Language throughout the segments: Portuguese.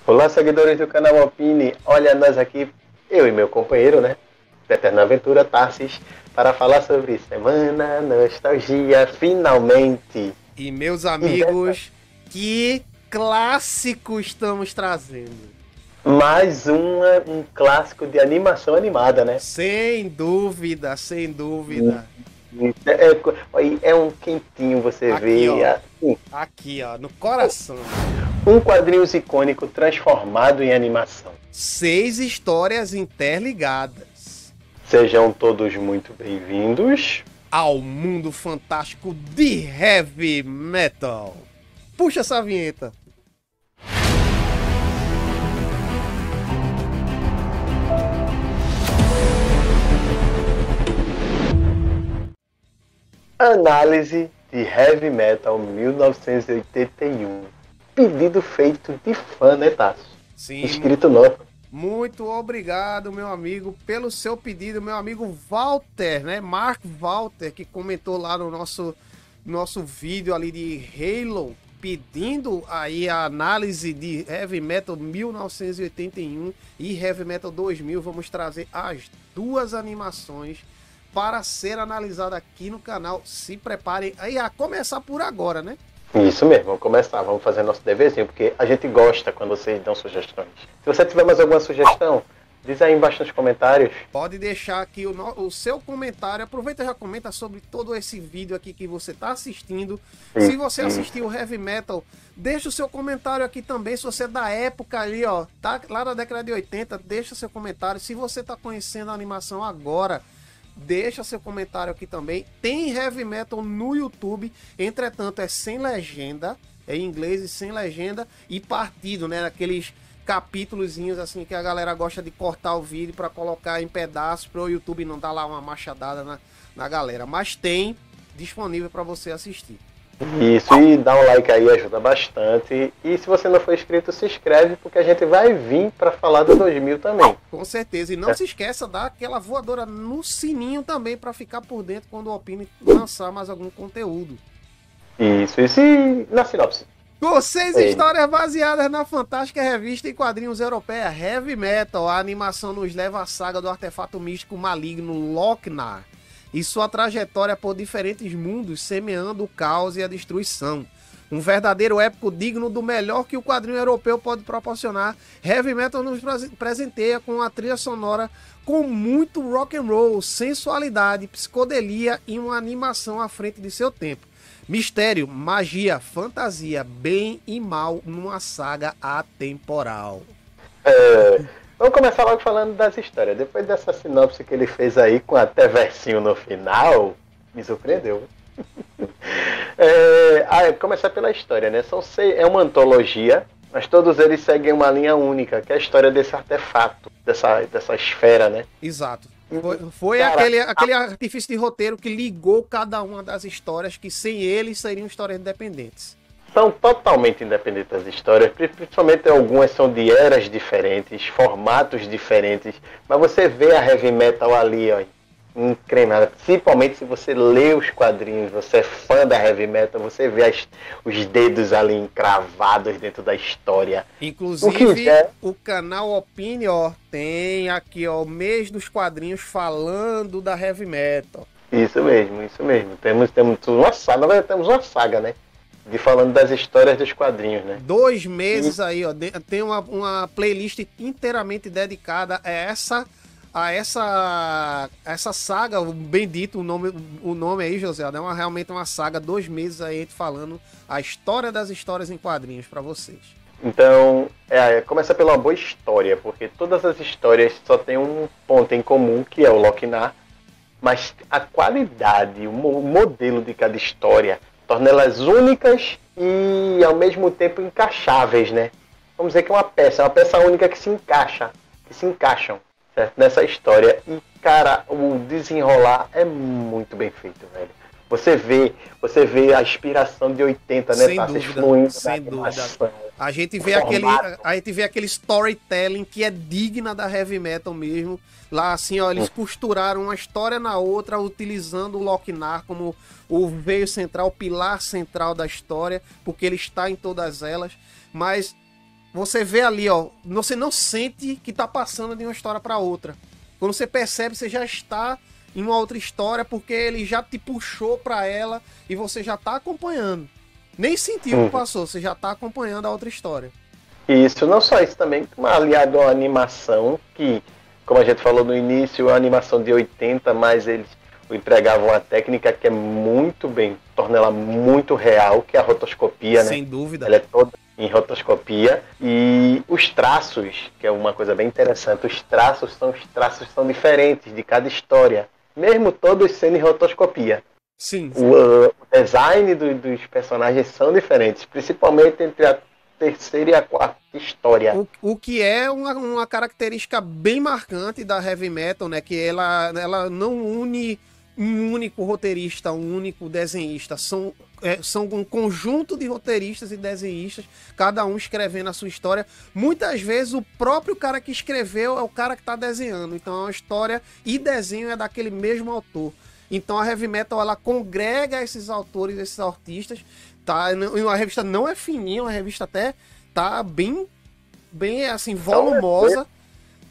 Olá, seguidores do canal Opine. Olha nós aqui, eu e meu companheiro, né? Da Eterna Aventura Tarsis, para falar sobre Semana Nostalgia, finalmente. E meus E dessa, amigos, que clássico estamos trazendo? mais um clássico de animação animada, né? Sem dúvida, sem dúvida. É um quentinho você Aqui, vê. ó. Assim, Aqui, ó, no coração. um quadrinho icônico transformado em animação. 6 histórias interligadas Sejam todos muito bem-vindos. ao mundo fantástico de heavy metal. Puxa essa vinheta. Análise de Heavy Metal 1981. Pedido feito de fã, né, Tasso? Sim, Escrito novo. muito obrigado, meu amigo, pelo seu pedido. Meu amigo Walter, né? Mark Walter, que comentou lá no nosso vídeo ali de Halo, pedindo aí a análise de Heavy Metal 1981 e Heavy Metal 2000. Vamos trazer as duas animações para ser analisada aqui no canal. Se preparem aí a começar por agora, né? Isso mesmo, vamos começar, vamos fazer nosso deverzinho, porque a gente gosta quando vocês dão sugestões. Se você tiver mais alguma sugestão, diz aí embaixo nos comentários. Pode deixar aqui o seu comentário. Aproveita e já comenta sobre todo esse vídeo aqui que você está assistindo. Se você assistiu o Heavy Metal, deixa o seu comentário aqui também. Se você é da época ali, ó, tá lá na década de 80, deixa seu comentário. Se você está conhecendo a animação agora, deixa seu comentário aqui também. Tem Heavy Metal no YouTube, entretanto é sem legenda, é em inglês e sem legenda e partido, né? Aqueles capítulozinhos assim que a galera gosta de cortar o vídeo para colocar em pedaços para o YouTube não dar lá uma machadada na galera. Mas tem disponível para você assistir. Isso, e dá um like aí, ajuda bastante. E se você não for inscrito, se inscreve, porque a gente vai vir para falar do 2000 também. Com certeza. E não se esqueça, dá aquela voadora no sininho também para ficar por dentro quando o Opine lançar mais algum conteúdo. Isso, e na sinopse. Com 6 histórias baseadas na fantástica revista em quadrinhos europeia Heavy Metal, a animação nos leva à saga do artefato místico maligno Lochnar e sua trajetória por diferentes mundos, semeando o caos e a destruição. Um verdadeiro épico digno do melhor que o quadrinho europeu pode proporcionar. Heavy Metal nos presenteia com uma trilha sonora com muito rock and roll, sensualidade, psicodelia e uma animação à frente de seu tempo. Mistério, magia, fantasia, bem e mal numa saga atemporal. Vamos começar logo falando das histórias. Depois dessa sinopse que ele fez aí, com até versinho no final, me surpreendeu. Começar pela história, né? É uma antologia, mas todos eles seguem uma linha única, que é a história desse artefato, dessa esfera, né? Exato. Foi aquele artifício de roteiro que ligou cada uma das histórias, que sem ele seriam histórias independentes. São totalmente independentes as histórias, principalmente algumas são de eras diferentes, formatos diferentes, mas você vê a Heavy Metal ali, ó, encrenada. Principalmente se você lê os quadrinhos, você é fã da Heavy Metal, você vê os dedos ali encravados dentro da história. Inclusive, o canal Opine, ó, tem aqui, ó, o mês dos quadrinhos falando da Heavy Metal. Isso mesmo, isso mesmo. Temos uma saga, na verdade temos uma saga, né? De falando das histórias dos quadrinhos, né? 2 meses aí, ó, tem uma playlist inteiramente dedicada a essa saga, o bendito, o nome aí, José, é realmente uma saga, 2 meses aí, a gente falando a história das histórias em quadrinhos para vocês. Então, começa pela boa história, porque todas as histórias só tem um ponto em comum, que é o Lochnar, mas a qualidade, o modelo de cada história torna elas únicas e ao mesmo tempo encaixáveis, né? Vamos dizer que é uma peça única que se encaixam, certo? Nessa história. E, cara, o desenrolar é muito bem feito, velho. Você vê a inspiração de 80, né? Sem dúvida. A gente vê aquele storytelling que é digna da Heavy Metal mesmo. Lá, assim, ó, eles costuraram uma história na outra, utilizando o Lochnar como o veio central, o pilar central da história, porque ele está em todas elas. Mas você vê ali, ó, você não sente que tá passando de uma história para outra. Quando você percebe, você já está em uma outra história, porque ele já te puxou para ela e você já tá acompanhando. Nem sentiu que passou, você já tá acompanhando a outra história. Isso, não só isso também, aliado à animação, que, como a gente falou no início, a animação de 80, mas eles empregavam uma técnica que é muito bem, torna ela muito real, que é a rotoscopia, né? Sem dúvida. Ela é toda em rotoscopia. E os traços, que é uma coisa bem interessante, os traços são diferentes de cada história, mesmo todos sendo em rotoscopia. Sim. O design dos personagens são diferentes, principalmente entre a terceira e a quarta história. O que é uma característica bem marcante da heavy metal, né? Que ela não une um único roteirista, um único desenhista. São um conjunto de roteiristas e desenhistas, cada um escrevendo a sua história. Muitas vezes o próprio cara que escreveu é o cara que está desenhando. Então a história e desenho é daquele mesmo autor. Então a heavy metal, ela congrega esses autores, esses artistas, tá? A revista não é fininha, a revista até tá bem assim, volumosa.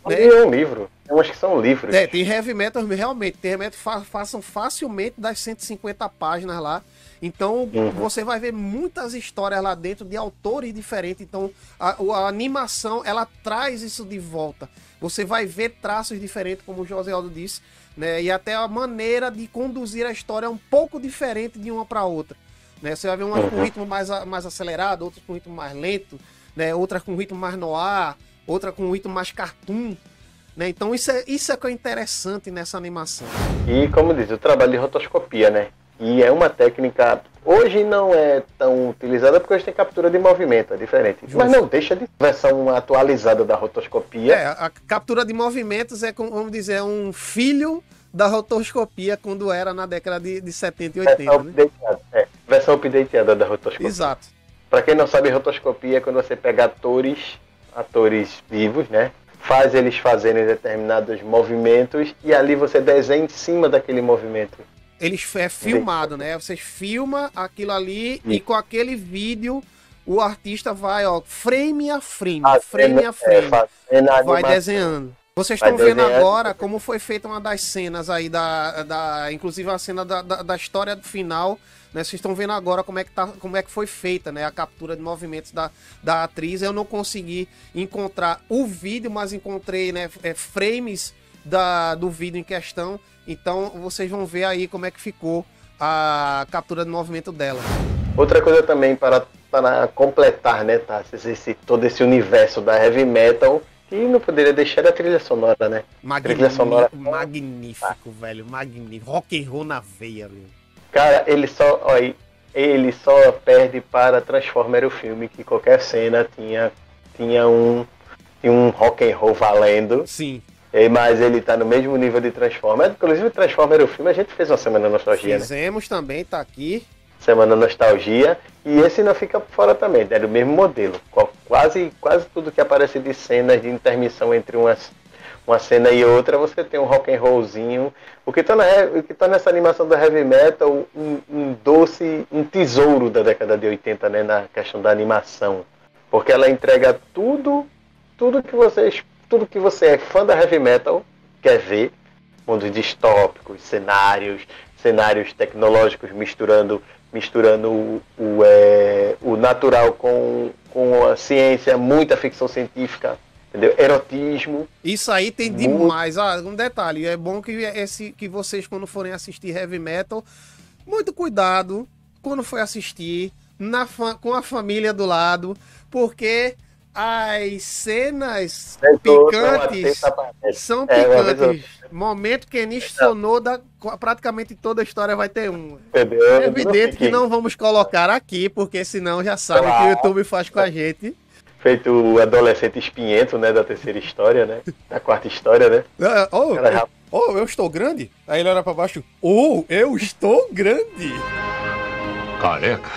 Né? É um livro. Eu acho que são livros. Tem heavy metal realmente. Tem heavy metal façam facilmente das 150 páginas lá. Então você vai ver muitas histórias lá dentro de autores diferentes. Então a animação, ela traz isso de volta. Você vai ver traços diferentes, como o José Aldo disse, né? E até a maneira de conduzir a história é um pouco diferente de uma para outra. Né? Você vai ver umas com ritmo mais acelerado, outras com ritmo mais lento, né? Outras com ritmo mais noir, outra com ritmo mais cartoon. Né? Então isso é que é interessante nessa animação. E como diz, o trabalho de rotoscopia, né? E é uma técnica, hoje não é tão utilizada porque hoje tem captura de movimento, é diferente. Justo. Mas não deixa de versão atualizada da rotoscopia. A captura de movimentos é, vamos dizer, um filho da rotoscopia quando era na década de 70 e 80. Versão updateada da rotoscopia. Exato. Para quem não sabe, rotoscopia é quando você pega atores vivos, né? Faz eles fazerem determinados movimentos e ali você desenha em cima daquele movimento. É filmado, né? Você filma aquilo ali e com aquele vídeo o artista vai, ó, frame a frame, vai desenhando. Vocês estão vendo agora como foi feita uma das cenas aí, inclusive a cena da história final, né? Vocês estão vendo agora como é que foi feita, né? A captura de movimentos da atriz. Eu não consegui encontrar o vídeo, mas encontrei, né, frames do vídeo em questão. Então vocês vão ver aí como é que ficou a captura de movimento dela. Outra coisa também para completar, né, tá? Todo esse universo da heavy metal, que não poderia deixar a trilha sonora, né? Trilha sonora magnífico, velho, magnífico. Rock and roll na veia, meu. Cara, ele só perde para Transformer, o filme, que qualquer cena tinha um rock and roll valendo. Sim. Mas ele tá no mesmo nível de Transformer. Inclusive, Transformer, o filme, a gente fez uma Semana Nostalgia, Fizemos, né? Também, tá aqui. Semana Nostalgia. E esse não fica fora também, é do mesmo modelo. Quase tudo que aparece de cenas de intermissão entre uma cena e outra, você tem um rock and rollzinho. O que tá nessa animação do heavy metal, um tesouro da década de 80, né? Na questão da animação. Porque ela entrega tudo que você é fã da heavy metal quer ver, mundos distópicos, cenários tecnológicos misturando o natural com a ciência, muita ficção científica, entendeu? Erotismo. Isso aí tem demais. Um detalhe, é bom que vocês, quando forem assistir heavy metal, muito cuidado quando for assistir com a família do lado, porque as cenas picantes são picantes. Momento que Nish sonou, praticamente toda a história vai ter um. Entendeu? É evidente que não vamos colocar aqui, porque senão já sabe que o YouTube faz com a gente. Feito o adolescente espinhento, né? Da terceira história, né? Da quarta história, né? Eu estou grande? Aí ele olha pra baixo. Eu estou grande. Careca?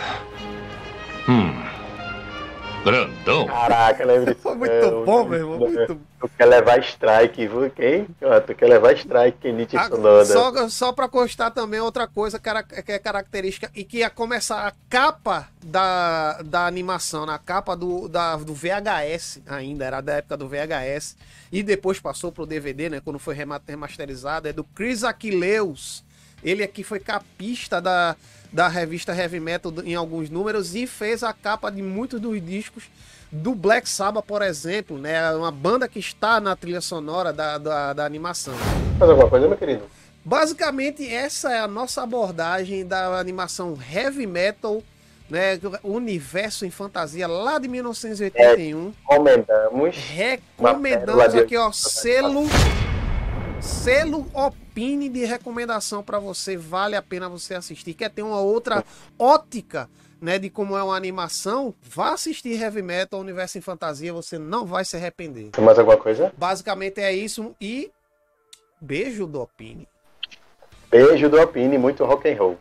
Grandão. Caraca, lembra disso? Foi muito bom, meu irmão. Muito... Tu quer levar strike, viu? Quem? Tu quer levar strike, Kenichi Sonoda. Só pra constar também outra coisa que é característica e que ia começar a capa da animação, na capa do VHS ainda, era da época do VHS, e depois passou pro DVD, né, quando foi remasterizado, é do Chris Achilleus. Ele aqui foi capista da revista Heavy Metal em alguns números e fez a capa de muitos dos discos do Black Sabbath, por exemplo, né? Uma banda que está na trilha sonora da animação. Faz alguma coisa, meu querido? Basicamente, essa é a nossa abordagem da animação Heavy Metal, né? Universo em Fantasia, lá de 1981. Recomendamos aqui, ó, selo Opine de recomendação para você, vale a pena você assistir. Quer ter uma outra ótica, né, de como é uma animação? Vá assistir Heavy Metal, Universo em Fantasia, você não vai se arrepender. Tem mais alguma coisa? Basicamente é isso e beijo do Opine. Beijo do Opine, muito rock and roll.